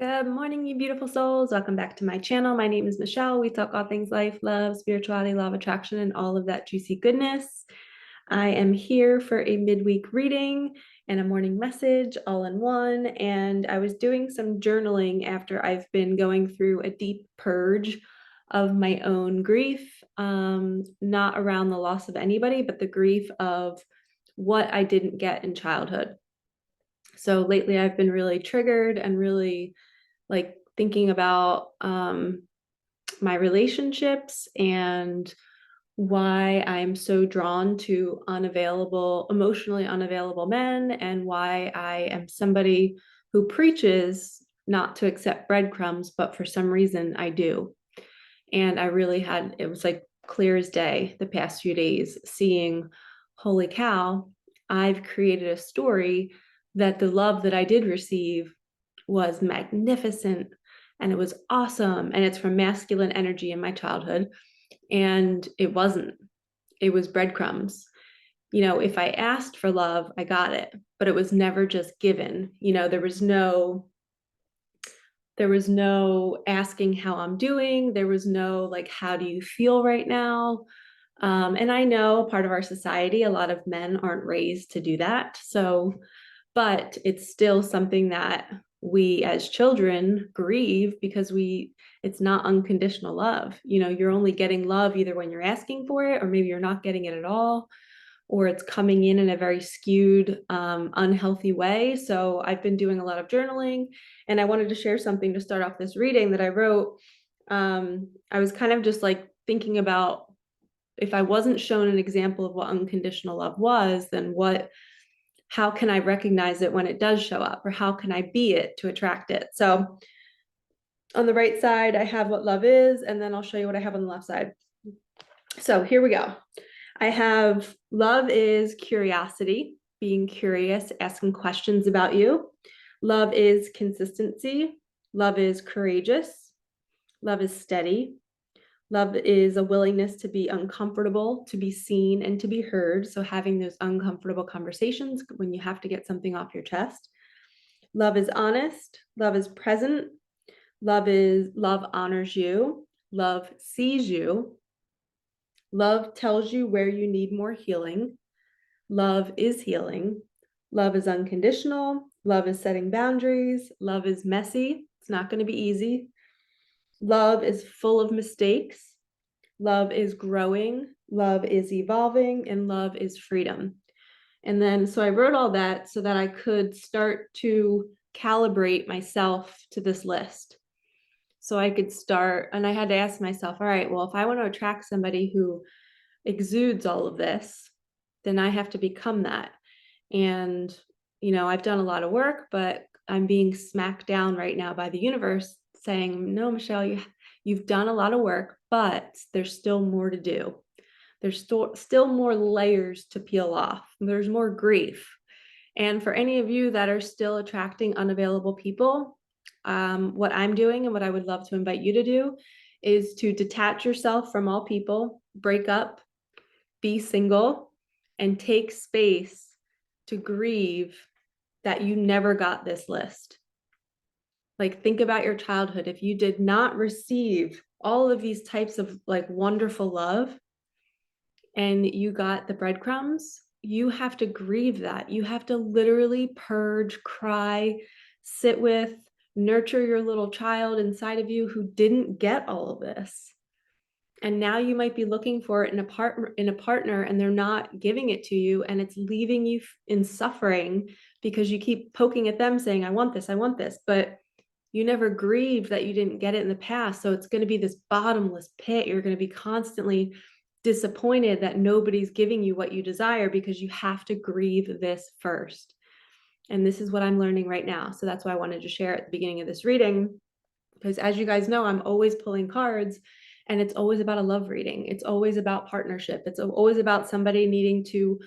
Good morning, you beautiful souls. Welcome back to my channel. My name is Michelle. We talk all things life, love, spirituality, law of attraction, and all of that juicy goodness. I am here for a midweek reading and a morning message all in one. And I was doing some journaling after I've been going through a deep purge of my own grief, not around the loss of anybody, but the grief of what I didn't get in childhood. So lately I've been really triggered and really like thinking about my relationships and why I'm so drawn to emotionally unavailable men, and why I am somebody who preaches not to accept breadcrumbs, but for some reason I do. And it was like clear as day the past few days, seeing, holy cow, I've created a story that the love that I did receive was magnificent and it was awesome. And it's from masculine energy in my childhood. And it wasn't, it was breadcrumbs. If I asked for love, I got it, but it was never just given. There was no asking how I'm doing. There was no like, how do you feel right now? And I know part of our society, a lot of men aren't raised to do that. So, but it's still something that we as children grieve because it's not unconditional love. You're only getting love either when you're asking for it, or maybe you're not getting it at all, or it's coming in a very skewed, unhealthy way. So I've been doing a lot of journaling, and I wanted to share something to start off this reading that I wrote. I was kind of just like thinking about, if I wasn't shown an example of what unconditional love was, then how can I recognize it when it does show up, or how can I be it to attract it? So on the right side, I have what love is, and then I'll show you what I have on the left side. So here we go. I have love is curiosity, being curious, asking questions about you. Love is consistency. Love is courageous. Love is steady. Love is a willingness to be uncomfortable, to be seen, and to be heard. So having those uncomfortable conversations when you have to get something off your chest. Love is honest. Love is present. Love honors you. Love sees you. Love tells you where you need more healing. Love is healing. Love is unconditional. Love is setting boundaries. Love is messy. It's not going to be easy. Love is full of mistakes. Love is growing. Love is evolving. And love is freedom. And then, so I wrote all that so that I could start to calibrate myself to this list. So I could start, and I had to ask myself, all right, well, if I want to attract somebody who exudes all of this, then I have to become that. And, I've done a lot of work, but I'm being smacked down right now by the universe saying, no, Michelle, you've done a lot of work, but there's still more to do. There's still more layers to peel off. There's more grief. And for any of you that are still attracting unavailable people, what I'm doing and what I would love to invite you to do is to detach yourself from all people, break up, be single, and take space to grieve that you never got this list. Like, think about your childhood. If you did not receive all of these types of like wonderful love and you got the breadcrumbs, you have to grieve that. You have to literally purge, cry, sit with, nurture your little child inside of you who didn't get all of this. And now you might be looking for it in a partner, and they're not giving it to you, and it's leaving you in suffering because you keep poking at them saying, I want this, but you never grieved that you didn't get it in the past. So it's going to be this bottomless pit. You're going to be constantly disappointed that nobody's giving you what you desire, because you have to grieve this first. And this is what I'm learning right now. So that's why I wanted to share at the beginning of this reading, because as you guys know, I'm always pulling cards, and it's always about a love reading. It's always about partnership. It's always about somebody needing to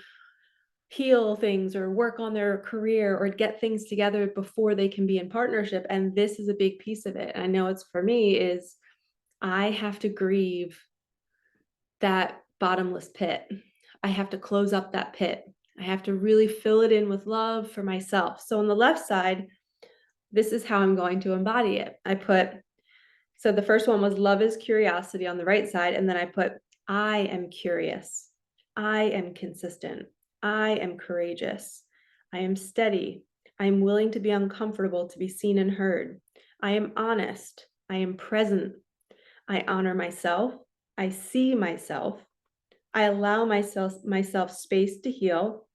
heal things or work on their career or get things together before they can be in partnership. And this is a big piece of it. And I know it's for me is I have to grieve that bottomless pit. I have to close up that pit. I have to really fill it in with love for myself. So on the left side, this is how I'm going to embody it. So the first one was love is curiosity on the right side. And then I put, I am curious. I am consistent. I am courageous. I am steady. I am willing to be uncomfortable to be seen and heard. I am honest. I am present. I honor myself. I see myself. I allow myself space to heal.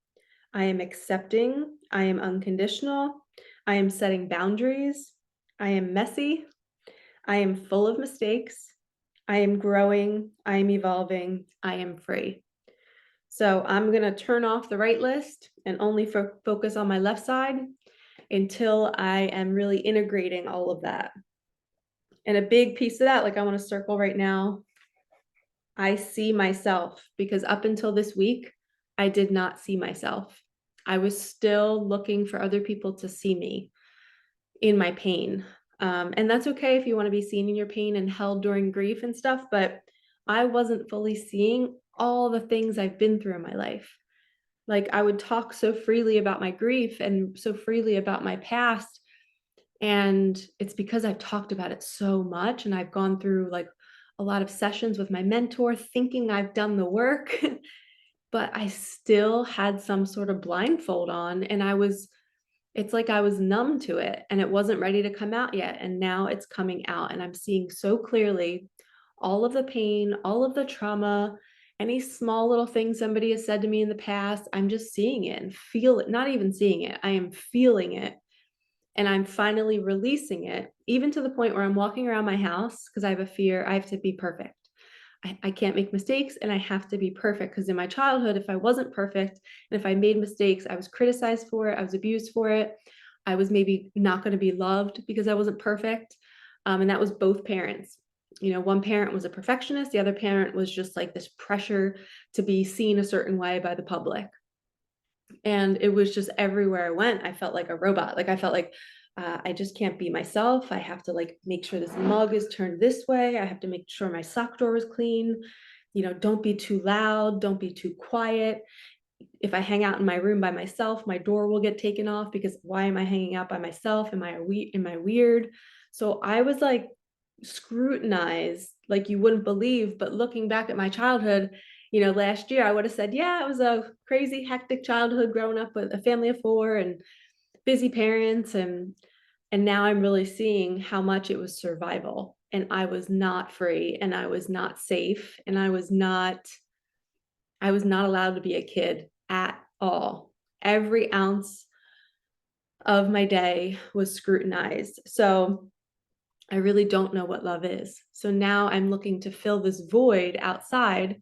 I am accepting. I am unconditional. I am setting boundaries. I am messy. I am full of mistakes. I am growing. I am evolving. I am free. So I'm going to turn off the right list and only focus on my left side until I am really integrating all of that. And a big piece of that, like I want to circle right now, I see myself, because up until this week, I did not see myself. I was still looking for other people to see me in my pain. And that's okay if you want to be seen in your pain and held during grief and stuff, but I wasn't fully seeing all the things I've been through in my life. Like I would talk so freely about my grief and so freely about my past. And it's because I've talked about it so much and I've gone through like a lot of sessions with my mentor thinking I've done the work, but I still had some sort of blindfold on and it's like I was numb to it and it wasn't ready to come out yet. And now it's coming out and I'm seeing so clearly all of the pain, all of the trauma, any small little thing somebody has said to me in the past. I'm just seeing it and feel it, not even seeing it. I am feeling it. And I'm finally releasing it, even to the point where I'm walking around my house because I have a fear. I have to be perfect. I can't make mistakes and I have to be perfect, because in my childhood, if I wasn't perfect and if I made mistakes, I was criticized for it, I was abused for it, I was maybe not going to be loved because I wasn't perfect. And that was both parents. You know, one parent was a perfectionist, the other parent was just like this pressure to be seen a certain way by the public. And it was just everywhere I went, I felt like a robot. Like I felt like I just can't be myself. I have to like make sure this mug is turned this way. I have to make sure my sock drawer is clean. You know, don't be too loud. Don't be too quiet. If I hang out in my room by myself, my door will get taken off because why am I hanging out by myself? Am I weird? So I was like scrutinized like you wouldn't believe. But looking back at my childhood, you know, last year I would have said, yeah, it was a crazy, hectic childhood growing up with a family of four and busy parents. And now I'm really seeing how much it was survival. And I was not free and I was not safe and I was not allowed to be a kid at all. Every ounce of my day was scrutinized. So I really don't know what love is. So now I'm looking to fill this void outside.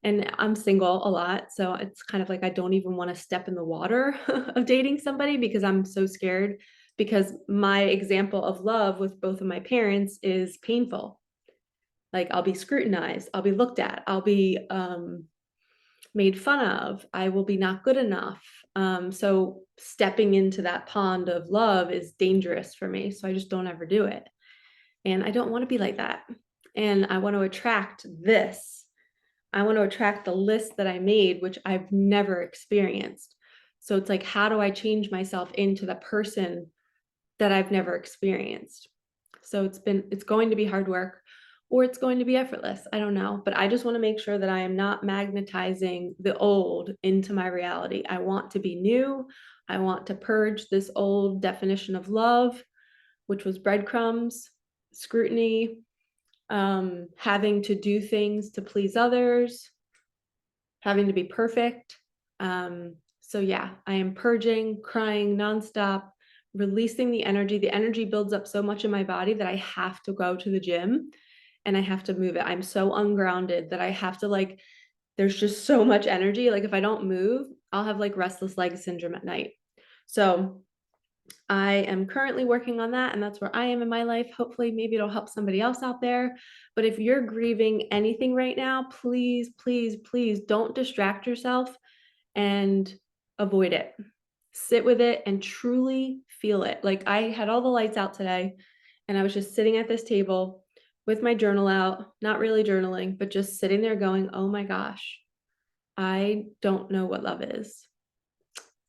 And I'm single a lot. So it's kind of like I don't even want to step in the water of dating somebody because I'm so scared. Because my example of love with both of my parents is painful. Like I'll be scrutinized, I'll be looked at, I'll be made fun of, I will be not good enough. So stepping into that pond of love is dangerous for me. So I just don't ever do it. And I don't want to be like that. And I want to attract this. I want to attract the list that I made, which I've never experienced. So it's like, how do I change myself into the person that I've never experienced? So it's going to be hard work, or it's going to be effortless. I don't know, but I just want to make sure that I am not magnetizing the old into my reality. I want to be new. I want to purge this old definition of love, which was breadcrumbs, scrutiny, having to do things to please others, having to be perfect. So yeah, I am purging, crying nonstop, releasing the energy. The energy builds up so much in my body that I have to go to the gym and I have to move it. I'm so ungrounded that I have to like, there's just so much energy. Like if I don't move, I'll have like restless leg syndrome at night. So I am currently working on that, and that's where I am in my life. Hopefully, maybe it'll help somebody else out there. But if you're grieving anything right now, please, please, please don't distract yourself and avoid it. Sit with it and truly feel it. Like I had all the lights out today, and I was just sitting at this table with my journal out, not really journaling, but just sitting there going, oh my gosh, I don't know what love is.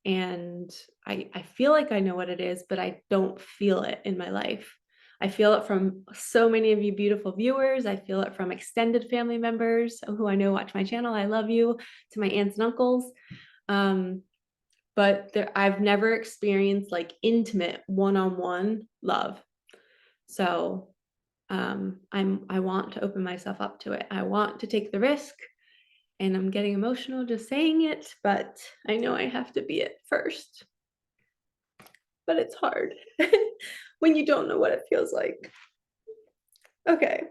And I feel like I know what it is, but I don't feel it in my life. I feel it from so many of you beautiful viewers. I feel it from extended family members who I know watch my channel. I love you, to my aunts and uncles. But I've never experienced like intimate one-on-one love. So I want to open myself up to it. I want to take the risk, and I'm getting emotional just saying it, but I know I have to be it first. But it's hard when you don't know what it feels like. Okay.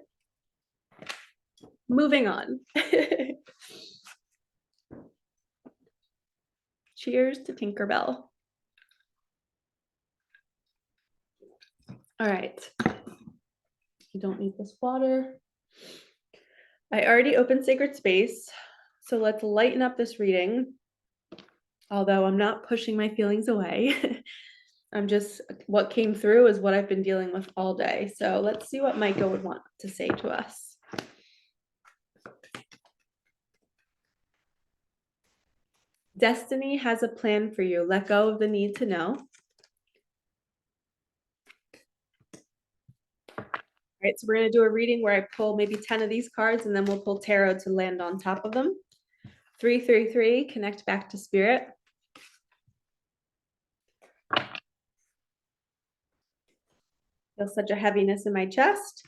Moving on. Cheers to Tinkerbell. All right. You don't need this water. I already opened Sacred Space, so let's lighten up this reading. Although I'm not pushing my feelings away. I'm just, what came through is what I've been dealing with all day. So let's see what Micah would want to say to us. Destiny has a plan for you. Let go of the need to know. All right, so we're going to do a reading where I pull maybe 10 of these cards, and then we'll pull tarot to land on top of them. 333, connect back to spirit. Feel such a heaviness in my chest.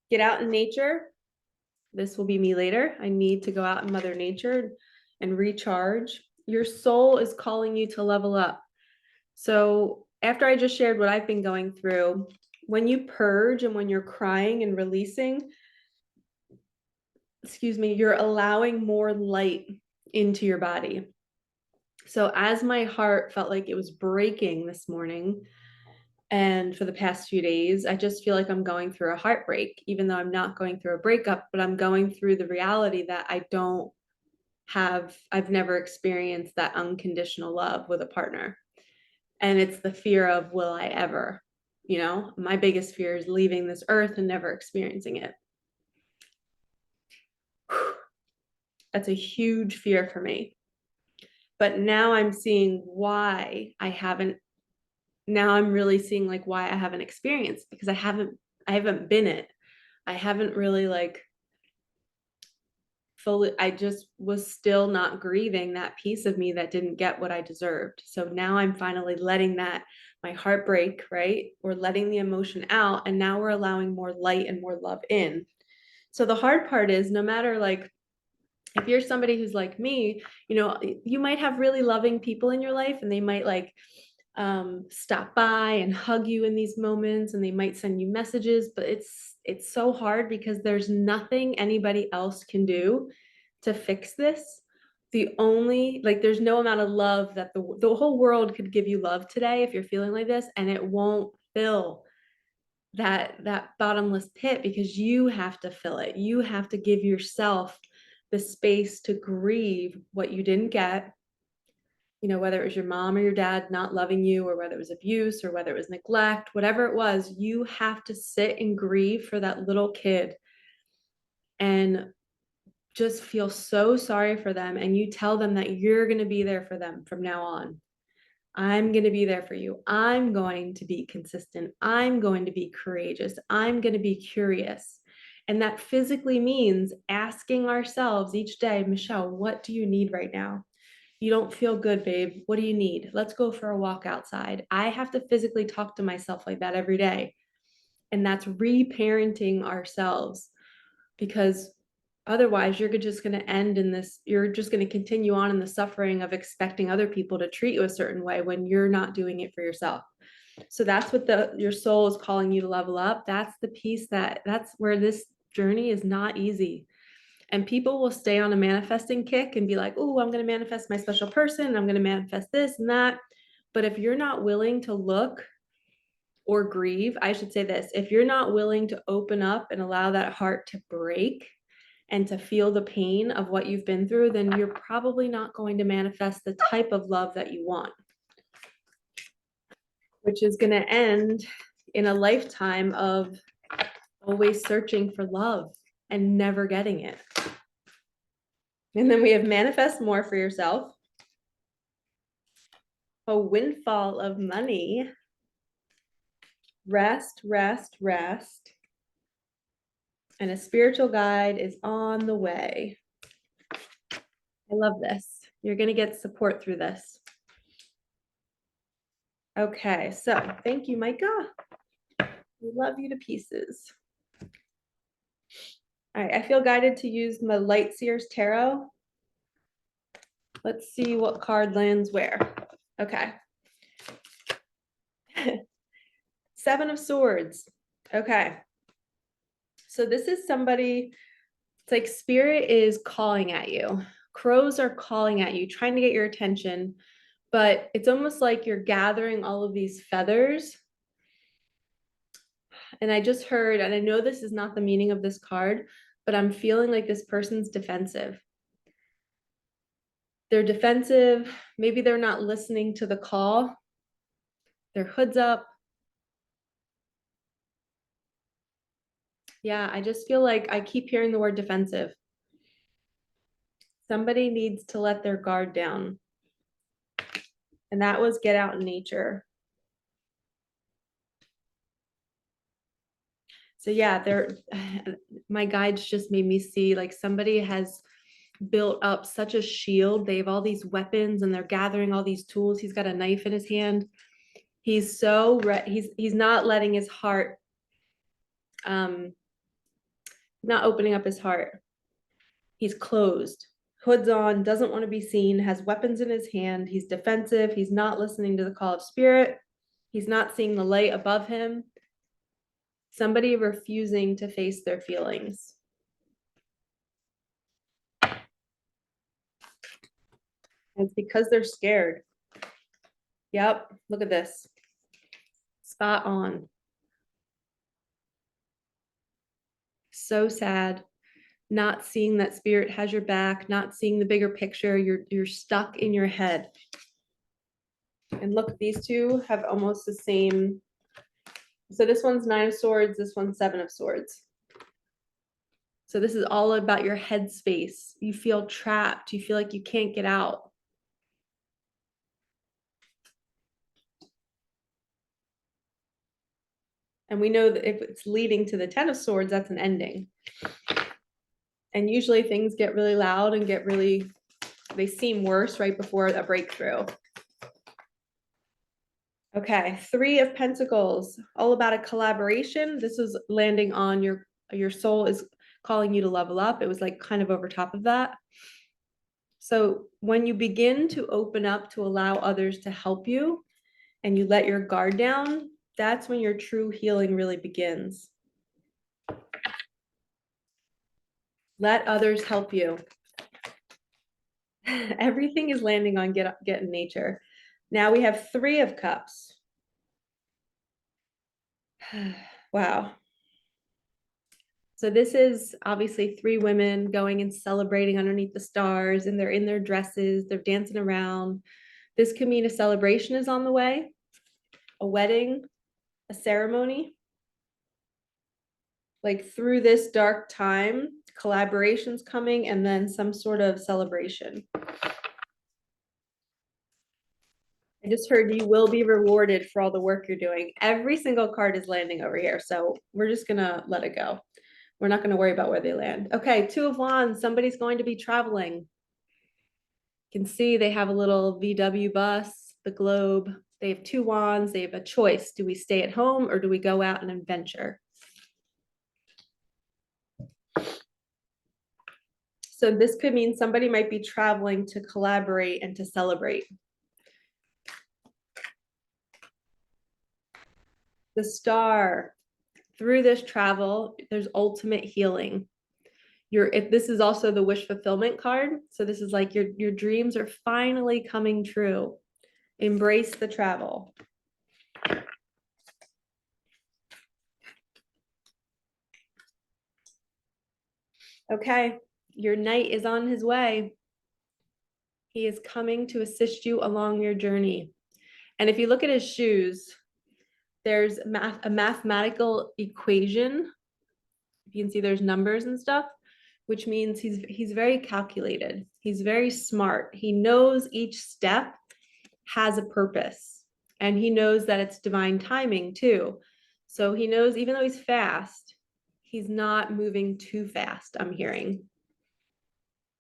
Get out in nature. This will be me later. I need to go out in Mother Nature and recharge. Your soul is calling you to level up. So after I just shared what I've been going through, when you purge and when you're crying and releasing, excuse me, you're allowing more light into your body. So as my heart felt like it was breaking this morning, and for the past few days, I just feel like I'm going through a heartbreak, even though I'm not going through a breakup, but I'm going through the reality that I've never experienced that unconditional love with a partner. And it's the fear of, will I ever? You know, my biggest fear is leaving this earth and never experiencing it. That's a huge fear for me. But now I'm seeing why I haven't, now I'm really seeing like why I haven't experienced, because I haven't been it. I haven't really like fully, I just was still not grieving that piece of me that didn't get what I deserved. So now I'm finally letting that, my heart break, right? We're letting the emotion out, and now we're allowing more light and more love in. So the hard part is, no matter like, if you're somebody who's like me, you know, you might have really loving people in your life, and they might like stop by and hug you in these moments, and they might send you messages, but it's so hard because there's nothing anybody else can do to fix this. The only, like, there's no amount of love that the whole world could give you love today if you're feeling like this, and it won't fill that bottomless pit, because you have to fill it. You have to give yourself the space to grieve what you didn't get, you know, whether it was your mom or your dad not loving you, or whether it was abuse, or whether it was neglect, whatever it was, you have to sit and grieve for that little kid and just feel so sorry for them. And you tell them that you're going to be there for them from now on. I'm going to be there for you. I'm going to be consistent. I'm going to be courageous. I'm going to be curious. And that physically means asking ourselves each day, Michelle, what do you need right now? You don't feel good, babe. What do you need? Let's go for a walk outside. I have to physically talk to myself like that every day. And that's reparenting ourselves, because otherwise you're just going to end in this, you're just going to continue on in the suffering of expecting other people to treat you a certain way when you're not doing it for yourself. So that's what your soul is calling you to level up. That's the piece that's where this journey is not easy. And people will stay on a manifesting kick and be like, oh, I'm going to manifest my special person. I'm going to manifest this and that. But if you're not willing to look or grieve, I should say this, if you're not willing to open up and allow that heart to break and to feel the pain of what you've been through, then you're probably not going to manifest the type of love that you want, which is going to end in a lifetime of always searching for love and never getting it. And then we have manifest more for yourself. A windfall of money. Rest, rest, rest. And a spiritual guide is on the way. I love this. You're going to get support through this. Okay, so thank you, Micah. We love you to pieces. All right, I feel guided to use my Light Seers Tarot. Let's see what card lands where. Okay. Seven of Swords. Okay. So this is somebody, it's like spirit is calling at you. Crows are calling at you, trying to get your attention, but it's almost like you're gathering all of these feathers. And I just heard, and I know this is not the meaning of this card, but I'm feeling like this person's defensive. They're defensive. Maybe they're not listening to the call. Their hood's up. Yeah, I just feel like I keep hearing the word defensive. Somebody needs to let their guard down. And that was get out in nature. So yeah, my guides just made me see like somebody has built up such a shield. They have all these weapons and they're gathering all these tools. He's got a knife in his hand. He's so he's not letting his heart not opening up his heart. He's closed. Hood's on, doesn't want to be seen, has weapons in his hand. He's defensive. He's not listening to the call of spirit. He's not seeing the light above him. Somebody refusing to face their feelings. It's because they're scared. Yep, look at this. Spot on. So sad. Not seeing that spirit has your back, not seeing the bigger picture. You're stuck in your head. And look, these two have almost the same. So this one's 9 of Swords, this one's 7 of Swords. So this is all about your head space. You feel trapped. You feel like you can't get out. And we know that if it's leading to the 10 of Swords, that's an ending. And usually things get really loud and they seem worse right before a breakthrough. Okay, 3 of Pentacles, all about a collaboration. This is landing on your soul is calling you to level up. It was like kind of over top of that. So when you begin to open up to allow others to help you and you let your guard down, that's when your true healing really begins. Let others help you. Everything is landing on get in nature. Now we have 3 of Cups. Wow. So this is obviously 3 women going and celebrating underneath the stars, and they're in their dresses, they're dancing around. This could mean a celebration is on the way, a wedding, a ceremony. Like through this dark time, collaborations coming, and then some sort of celebration. I just heard you will be rewarded for all the work you're doing. Every single card is landing over here, so we're just gonna let it go. We're not gonna worry about where they land. Okay, 2 of Wands, somebody's going to be traveling. You can see they have a little VW bus, the globe. They have 2 wands, they have a choice. Do we stay at home or do we go out and adventure? So this could mean somebody might be traveling to collaborate and to celebrate. The Star, through this travel, there's ultimate healing. If this is also the wish fulfillment card. So this is like your dreams are finally coming true. Embrace the travel. Okay, your knight is on his way. He is coming to assist you along your journey. And if you look at his shoes, there's a mathematical equation. You can see there's numbers and stuff, which means he's very calculated. He's very smart. He knows each step has a purpose, and he knows that it's divine timing too. So he knows, even though he's fast, he's not moving too fast, I'm hearing.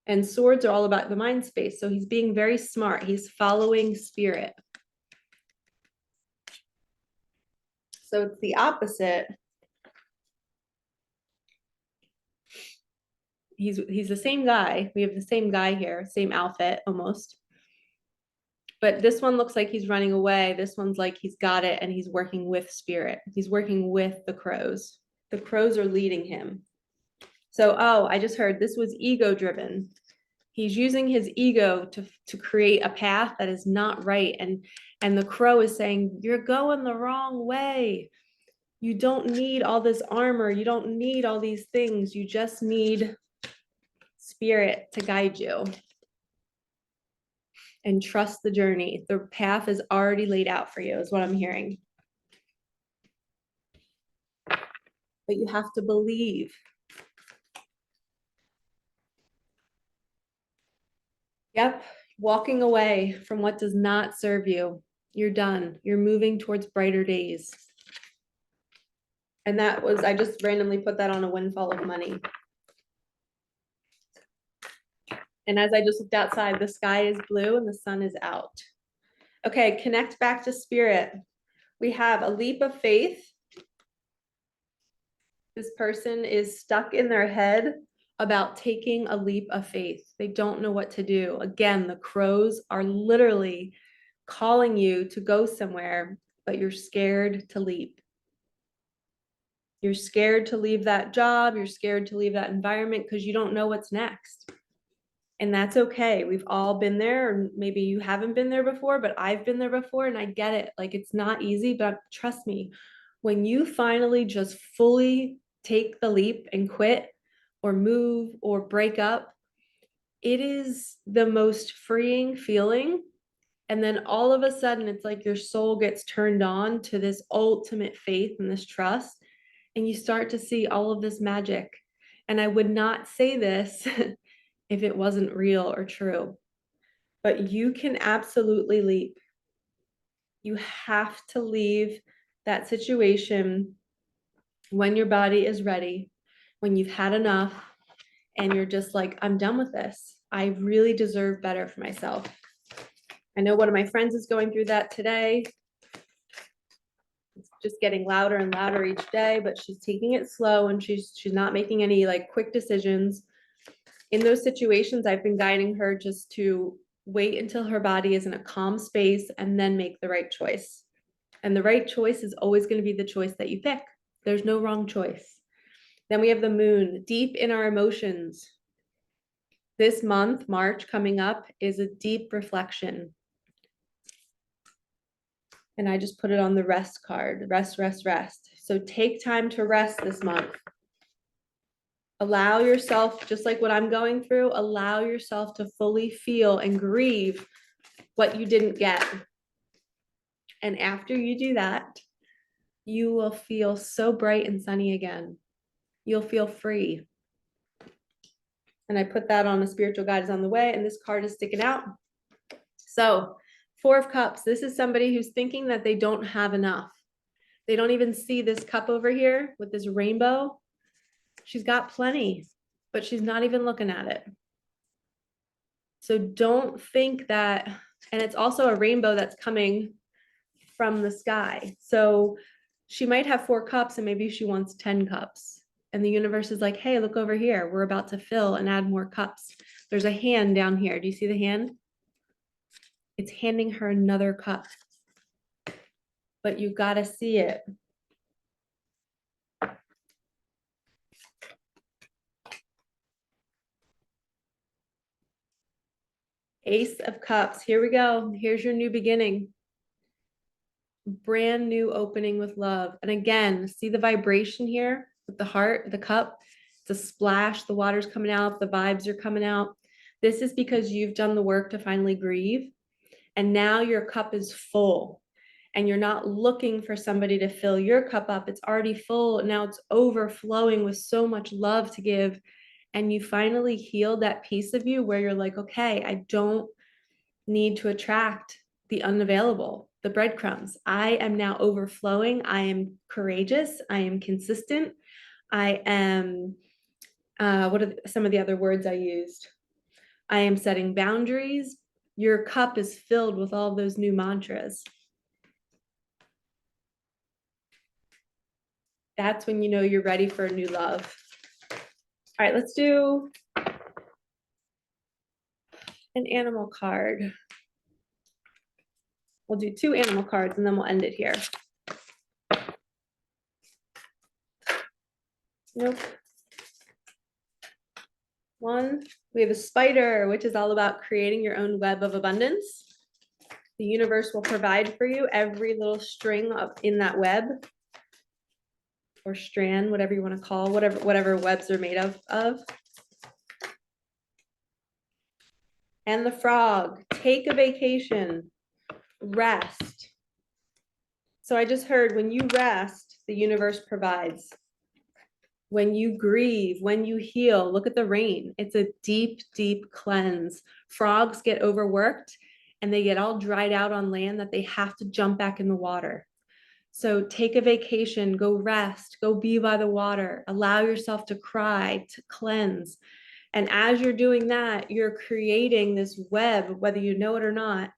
And swords are all about the mind space. So he's being very smart. He's following spirit. So it's the opposite. He's the same guy. We have the same guy here, same outfit almost. But this one looks like he's running away. This one's like he's got it and he's working with spirit. He's working with the crows. The crows are leading him. So, oh, I just heard this was ego driven. He's using his ego to create a path that is not right. And the crow is saying, you're going the wrong way. You don't need all this armor. You don't need all these things. You just need spirit to guide you. And trust the journey. The path is already laid out for you, is what I'm hearing. But you have to believe. Yep, walking away from what does not serve you. You're done. You're moving towards brighter days. And that was, I just randomly put that on a windfall of money. And as I just looked outside, the sky is blue and the sun is out. Okay, connect back to spirit. We have a leap of faith. This person is stuck in their head about taking a leap of faith. They don't know what to do. Again, the crows are literally calling you to go somewhere, but you're scared to leap. You're scared to leave that job. You're scared to leave that environment because you don't know what's next. And that's okay. We've all been there, or maybe you haven't been there before, but I've been there before and I get it. Like, it's not easy, but trust me, when you finally just fully take the leap and quit or move or break up, it is the most freeing feeling. And then all of a sudden, it's like your soul gets turned on to this ultimate faith and this trust, and you start to see all of this magic. And I would not say this if it wasn't real or true, but you can absolutely leap. You have to leave that situation when your body is ready, when you've had enough, and you're just like, I'm done with this. I really deserve better for myself. I know one of my friends is going through that today. It's just getting louder and louder each day, but she's taking it slow and she's not making any like quick decisions. In those situations, I've been guiding her just to wait until her body is in a calm space and then make the right choice. And the right choice is always going to be the choice that you pick. There's no wrong choice. Then we have the moon, deep in our emotions. This month, March coming up, is a deep reflection. And I just put it on the rest card, rest, rest, rest. So take time to rest this month. Allow yourself, just like what I'm going through, allow yourself to fully feel and grieve what you didn't get. And after you do that, you will feel so bright and sunny again. You'll feel free. And I put that on a spiritual guide is on the way, and this card is sticking out. So, Four of Cups, this is somebody who's thinking that they don't have enough. They don't even see this cup over here with this rainbow. She's got plenty, but she's not even looking at it. So don't think that, and it's also a rainbow that's coming from the sky. So she might have 4 cups and maybe she wants 10 cups. And the universe is like, hey, look over here. We're about to fill and add more cups. There's a hand down here. Do you see the hand? It's handing her another cup. But you've got to see it. Ace of Cups. Here we go. Here's your new beginning. Brand new opening with love. And again, see the vibration here with the heart, the cup. It's a splash. The water's coming out. The vibes are coming out. This is because you've done the work to finally grieve. And now your cup is full. And you're not looking for somebody to fill your cup up. It's already full. Now it's overflowing with so much love to give. And you finally healed that piece of you where you're like, okay, I don't need to attract the unavailable, the breadcrumbs. I am now overflowing. I am courageous. I am consistent. I am, what are some of the other words I used? I am setting boundaries. Your cup is filled with all those new mantras. That's when you know you're ready for a new love. All right, let's do an animal card. We'll do 2 animal cards and then we'll end it here. Nope. 1, we have a spider, which is all about creating your own web of abundance. The universe will provide for you every little string in that web or strand, whatever you want to call, whatever webs are made of. And the frog, take a vacation, rest. So I just heard, when you rest, the universe provides. When you grieve, when you heal, look at the rain. It's a deep, deep cleanse. Frogs get overworked and they get all dried out on land that they have to jump back in the water. So take a vacation, go rest, go be by the water, allow yourself to cry, to cleanse. And as you're doing that, you're creating this web, whether you know it or not,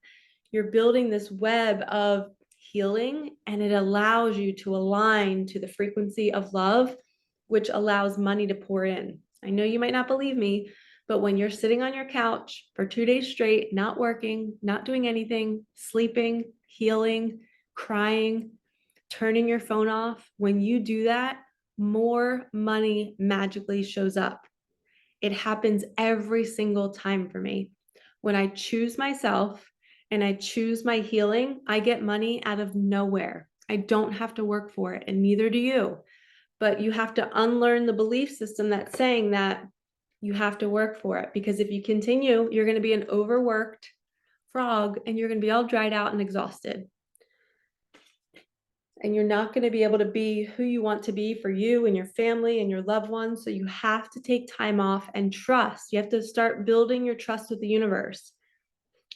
you're building this web of healing, and it allows you to align to the frequency of love, which allows money to pour in. I know you might not believe me, but when you're sitting on your couch for 2 days straight, not working, not doing anything, sleeping, healing, crying, turning your phone off, when you do that, more money magically shows up. It happens every single time for me. When I choose myself and I choose my healing, I get money out of nowhere. I don't have to work for it, and neither do you. But you have to unlearn the belief system that's saying that you have to work for it, because if you continue, you're going to be an overworked frog and you're going to be all dried out and exhausted. And you're not going to be able to be who you want to be for you and your family and your loved ones. So you have to take time off and trust. You have to start building your trust with the universe.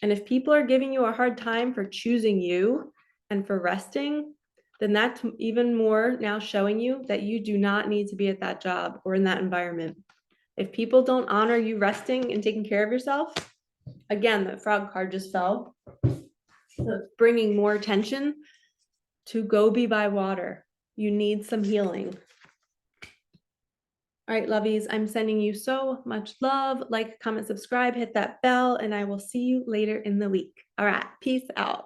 And if people are giving you a hard time for choosing you and for resting, then that's even more now showing you that you do not need to be at that job or in that environment. If people don't honor you resting and taking care of yourself, again, the frog card just fell. So bringing more attention to go be by water. You need some healing. All right, lovies, I'm sending you so much love. Like, comment, subscribe, hit that bell, and I will see you later in the week. All right, peace out.